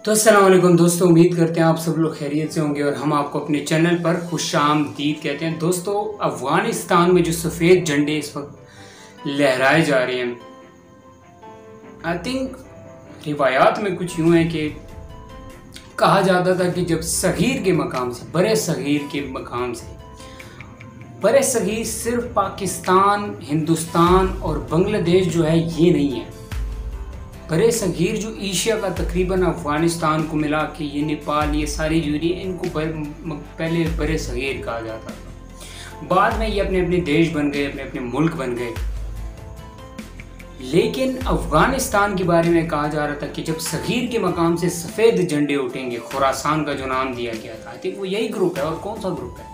तो अस्सलाम वालेकुम दोस्तों, उम्मीद करते हैं आप सब लोग खैरियत से होंगे और हम आपको अपने चैनल पर खुशामदीद कहते हैं। दोस्तों, अफ़गानिस्तान में जो सफ़ेद झंडे इस वक्त लहराए जा रहे हैं, आई थिंक रिवायात में कुछ यूँ है कि कहा जाता था कि जब सगीर के मकाम से, बड़े सगीर के मकाम से, बड़े सगीर सिर्फ पाकिस्तान, हिंदुस्तान और बांग्लादेश जो है ये नहीं है। बड़े सगीर जो एशिया का तकरीबन अफ़गानिस्तान को मिला के ये नेपाल, ये सारी जो है इनको पहले बड़े सगीर कहा जाता था। बाद में ये अपने अपने देश बन गए, अपने अपने मुल्क बन गए। लेकिन अफ़गानिस्तान के बारे में कहा जा रहा था कि जब सगीर के मकाम से सफ़ेद झंडे उठेंगे, खुरासान का जो नाम दिया गया था, आई थिंक वो यही ग्रुप है। और कौन सा ग्रुप है?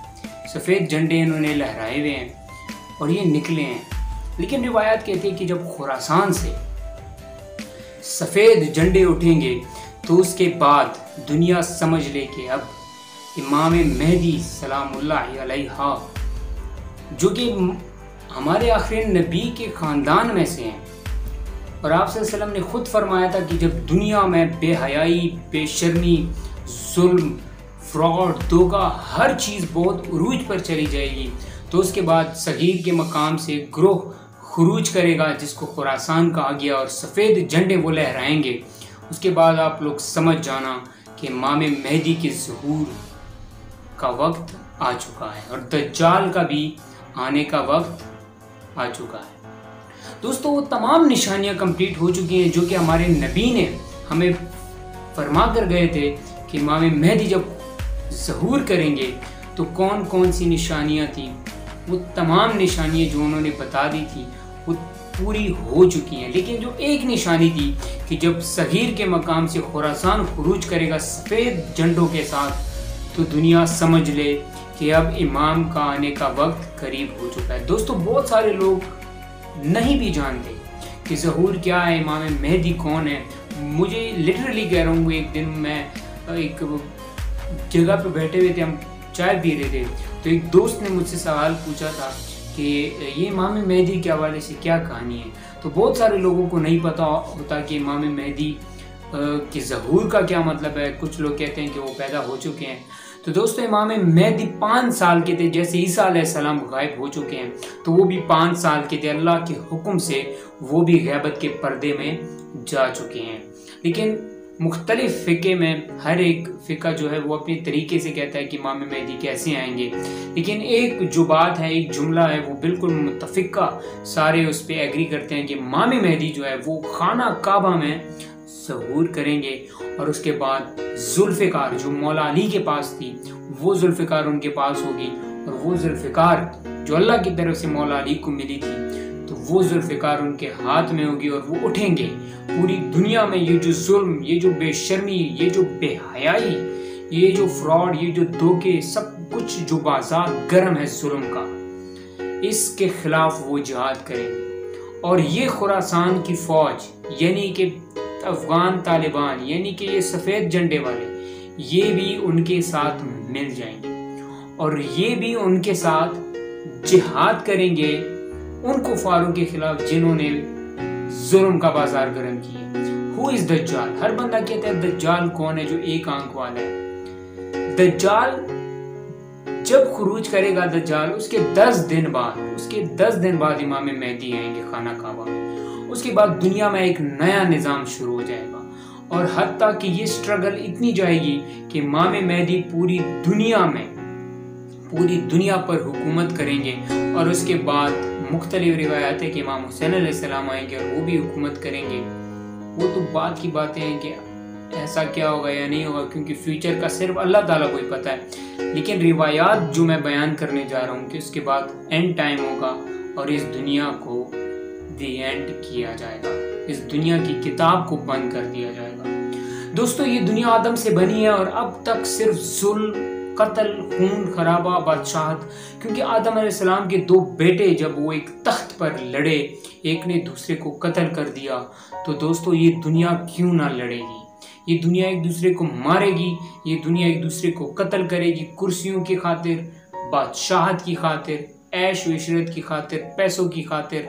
सफ़ेद झंडे इन्होंने लहराए हुए हैं और ये निकले हैं। लेकिन रिवायत कहती है कि जब खुरासान से सफ़ेद झंडे उठेंगे तो उसके बाद दुनिया समझ ले कि अब इमाम मेहदी सलामुल्लाह अलैहा, जो कि हमारे आखिरी नबी के ख़ानदान में से हैं, और आप सल्लल्लाहु अलैहि वसल्लम ने खुद फरमाया था कि जब दुनिया में बेहयाई, बेशर्मी, जुल्म, फ्रॉड, धोखा, हर चीज़ बहुत उरूज पर चली जाएगी, तो उसके बाद सगीर के मकाम से ग्रोह खुरूज करेगा जिसको खुरासान कहा गया, और सफ़ेद झंडे वो लहराएंगे। उसके बाद आप लोग समझ जाना कि इमाम मेहदी के ज़हूर का वक्त आ चुका है और दज्जाल का भी आने का वक्त आ चुका है। दोस्तों, वो तमाम निशानियां कंप्लीट हो चुकी हैं जो कि हमारे नबी ने हमें फरमा कर गए थे कि इमाम मेहदी जब ज़हूर करेंगे तो कौन कौन सी निशानियां थी। वो तमाम निशानियां जो उन्होंने बता दी थी वो पूरी हो चुकी हैं। लेकिन जो एक निशानी थी कि जब सगीर के मकाम से खुरासान खुरूज करेगा सफ़ेद झंडों के साथ, तो दुनिया समझ ले कि अब इमाम का आने का वक्त करीब हो चुका है। दोस्तों, बहुत सारे लोग नहीं भी जानते कि ज़हूर क्या है, इमाम मेहदी कौन है। मुझे लिटरली कह रहा हूँ, एक दिन मैं एक जगह पे बैठे हुए थे, हम चाय पी रहे थे, तो एक दोस्त ने मुझसे सवाल पूछा था कि ये इमाम मेहदी के हवाले से क्या कहानी है। तो बहुत सारे लोगों को नहीं पता होता कि इमाम मेहदी के ज़हूर का क्या मतलब है। कुछ लोग कहते हैं कि वो पैदा हो चुके हैं। तो दोस्तों, इमाम मेहदी 5 साल के थे, जैसे ईसा अलैहिस्सलाम गायब हो चुके हैं, तो वो भी 5 साल के थे। अल्लाह के हुक्म से वो भी गैबत के पर्दे में जा चुके हैं। लेकिन मुख्तलिफ फ़िक़े में हर एक फ़िक़ा जो है वो अपने तरीके से कहता है कि इमाम मेहदी कैसे आएंगे। लेकिन एक जो बात है, एक जुमला है, वो बिल्कुल मुत्तफ़िक़ा सारे उस पर एग्री करते हैं कि इमाम मेहदी जो है वो खाना काबा में ज़हूर करेंगे, और उसके बाद जुल्फ़िकार जो मौला अली के पास थी, वो जुल्फ़िकार उनके पास होगी, और वो जुल्फ़िकार जो अल्लाह की तरफ से मौला अली को मिली थी, तो वो जुल्फ़िकार उनके हाथ में होगी और वो उठेंगे। पूरी दुनिया में ये जो जुल्म, ये जो बेशर्मी, ये जो बेहयाई, ये जो फ्रॉड, ये जो धोखे, सब कुछ जो बाजार गर्म है जुल्म का, इसके खिलाफ वो जिहाद करेंगे। और ये खुरासान की फौज, यानी कि अफ़गान तालिबान, यानी कि ये सफ़ेद झंडे वाले, ये भी उनके साथ मिल जाएंगे और ये भी उनके साथ जिहाद करेंगे उन कुफारों के खिलाफ जिन्होंने जुल्म का बाजार गर्म किया। Who is दज्जाल? हर बंदा कहता है दज्जाल कौन है, जो एक आंख वाला है। दज्जाल जब खुरूज करेगा, दज्जाल उसके 10 दिन बाद इमाम मेहदी आएंगे खाना काबा में। उसके बाद दुनिया में एक नया निज़ाम शुरू हो जाएगा, और हत्ता कि ये स्ट्रगल इतनी जाएगी कि इमाम मेहदी पूरी दुनिया पर हुकूमत करेंगे। और उसके बाद मुख्तलिफ रिवायात है कि इमाम हुसैन अलैहिस्सलाम आएंगे और वो भी हुकूमत करेंगे। वो तो बात की बातें हैं कि ऐसा क्या होगा या नहीं होगा, क्योंकि फ्यूचर का सिर्फ अल्लाह ताला को ही पता है। लेकिन रिवायात जो मैं बयान करने जा रहा हूँ कि उसके बाद एंड टाइम होगा और इस दुनिया को दी एंड किया जाएगा, इस दुनिया की किताब को बंद कर दिया जाएगा। दोस्तों, ये दुनिया आदम से बनी है और अब तक सिर्फ जुल्म, कत्ल, खून खराबा, बादशाहत, क्योंकि आदम अलैहिस्सलाम के 2 बेटे जब वो एक तख्त पर लड़े, एक ने दूसरे को कत्ल कर दिया, तो दोस्तों ये दुनिया क्यों ना लड़ेगी? ये दुनिया एक दूसरे को मारेगी, ये दुनिया एक दूसरे को कत्ल करेगी, कुर्सियों की खातिर, बादशाहत की खातिर, ऐश व इशरत की खातिर, पैसों की खातिर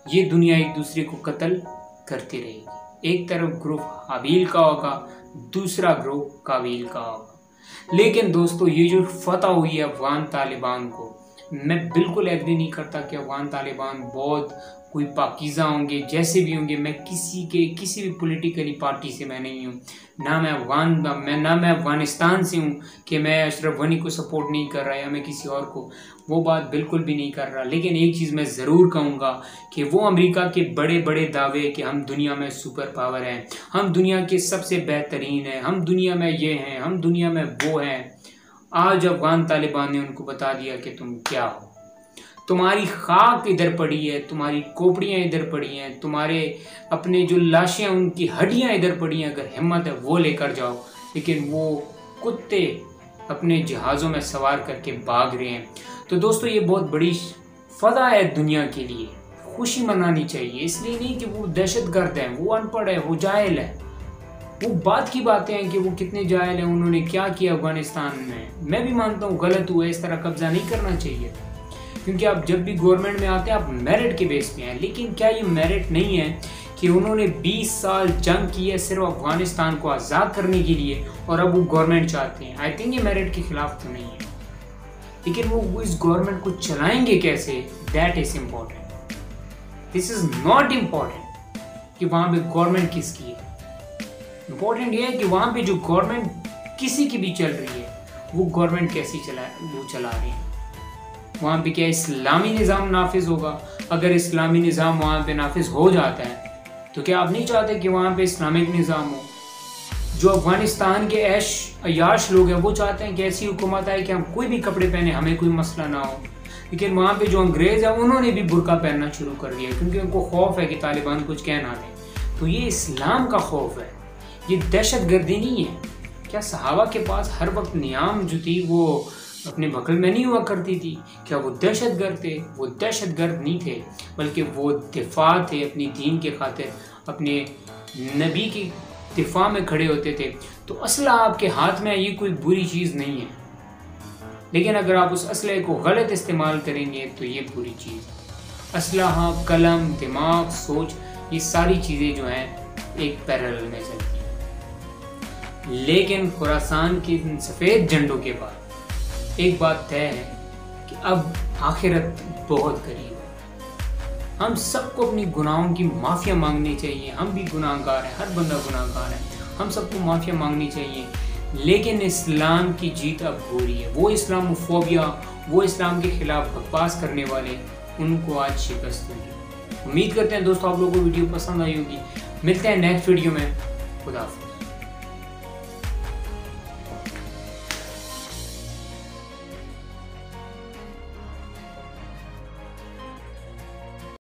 ये दुनिया एक दूसरे को कत्ल करती रहेगी। एक तरफ ग्रुप हाबील का होगा, दूसरा ग्रुप काबील का होगा। लेकिन दोस्तों ये जो फतह हुई है अफगान तालिबान को, मैं बिल्कुल एग्री नहीं करता कि अफगान तालिबान बहुत कोई पाकीज़ा होंगे, जैसे भी होंगे। मैं किसी भी पॉलिटिकली पार्टी से मैं नहीं हूँ, ना मैं अफगानिस्तान से हूँ कि मैं अशरफ गनी को सपोर्ट नहीं कर रहा या मैं किसी और को, वो बात बिल्कुल भी नहीं कर रहा। लेकिन एक चीज़ मैं ज़रूर कहूँगा कि वो अमेरिका के बड़े बड़े दावे कि हम दुनिया में सुपर पावर हैं, हम दुनिया के सबसे बेहतरीन हैं, हम दुनिया में ये हैं, हम दुनिया में वो हैं, आज अफगान तालिबान ने उनको बता दिया कि तुम क्या हो। तुम्हारी खाक इधर पड़ी है, तुम्हारी खोपड़ियाँ इधर पड़ी हैं, तुम्हारे अपने जो लाशें उनकी हड्डियाँ इधर पड़ी हैं, अगर हिम्मत है वो लेकर जाओ। लेकिन वो कुत्ते अपने जहाज़ों में सवार करके भाग रहे हैं। तो दोस्तों ये बहुत बड़ी फतह है दुनिया के लिए, खुशी मनानी चाहिए। इसलिए नहीं कि वो दहशतगर्द हैं, वो अनपढ़ है, वो जाहिल है, वो बात की बातें हैं कि वो कितने जाहिल हैं, उन्होंने क्या किया अफगानिस्तान में। मैं भी मानता हूँ गलत हुआ, इस तरह कब्जा नहीं करना चाहिए, क्योंकि आप जब भी गवर्नमेंट में आते हैं आप मेरिट के बेस पे हैं। लेकिन क्या ये मेरिट नहीं है कि उन्होंने 20 साल जंग की है सिर्फ अफगानिस्तान को आज़ाद करने के लिए और अब वो गवर्नमेंट चाहते हैं। आई थिंक ये मेरिट के खिलाफ तो नहीं है, लेकिन वो इस गवर्नमेंट को चलाएंगे कैसे, that is important. This is not important कि वहाँ पे गवर्नमेंट किसकी है। इम्पोर्टेंट ये है कि वहाँ पे जो गवर्नमेंट किसी की भी चल रही है वो गवर्नमेंट कैसी चला रही है। वहाँ पे क्या इस्लामी निज़ाम नाफिज होगा? अगर इस्लामी निज़ाम वहाँ पे नाफिज हो जाता है तो क्या आप नहीं चाहते कि वहाँ पे इस्लामिक निज़ाम हो? जो अफगानिस्तान के अयाश लोग हैं वो चाहते हैं कि ऐसी हुकूमत आए कि हम कोई भी कपड़े पहने, हमें कोई मसला ना हो। लेकिन वहाँ पे जो अंग्रेज़ हैं उन्होंने भी बुर्का पहनना शुरू कर दिया, क्योंकि उनको खौफ है कि तालिबान कुछ कह ना दें। तो ये इस्लाम का खौफ है, ये दहशत गर्दी नहीं है। क्या सहाबा के पास हर वक्त नियाम जो थी वो अपने बगल में नहीं हुआ करती थी? क्या वो दहशतगर्द थे? वो दहशतगर्द नहीं थे, बल्कि वो दिफा थे, अपनी दीन के खातिर अपने नबी की दिफा में खड़े होते थे। तो असला आपके हाथ में ये कोई बुरी चीज़ नहीं है, लेकिन अगर आप उस असले को गलत इस्तेमाल करेंगे तो ये बुरी चीज़। असलहा, कलम, दिमाग, सोच, ये सारी चीज़ें जो हैं एक पैरेलल में चलती हैं। लेकिन खुरासान के सफ़ेद झंडों के बाद एक बात तय है कि अब आखिरत बहुत करीब है। हम सबको अपनी गुनाहों की माफ़िया मांगनी चाहिए। हम भी गुनाहगार हैं, हर बंदा गुनाहगार है, हम सबको माफ़िया मांगनी चाहिए। लेकिन इस्लाम की जीत अब हो रही है। वो इस्लामोफोबिया, वो इस्लाम के खिलाफ बकवास करने वाले, उनको आज शिकस्त हुई। उम्मीद करते हैं दोस्तों आप लोगों को वीडियो पसंद आई होगी। मिलते हैं नेक्स्ट वीडियो में। खुदा हाफ़िज़।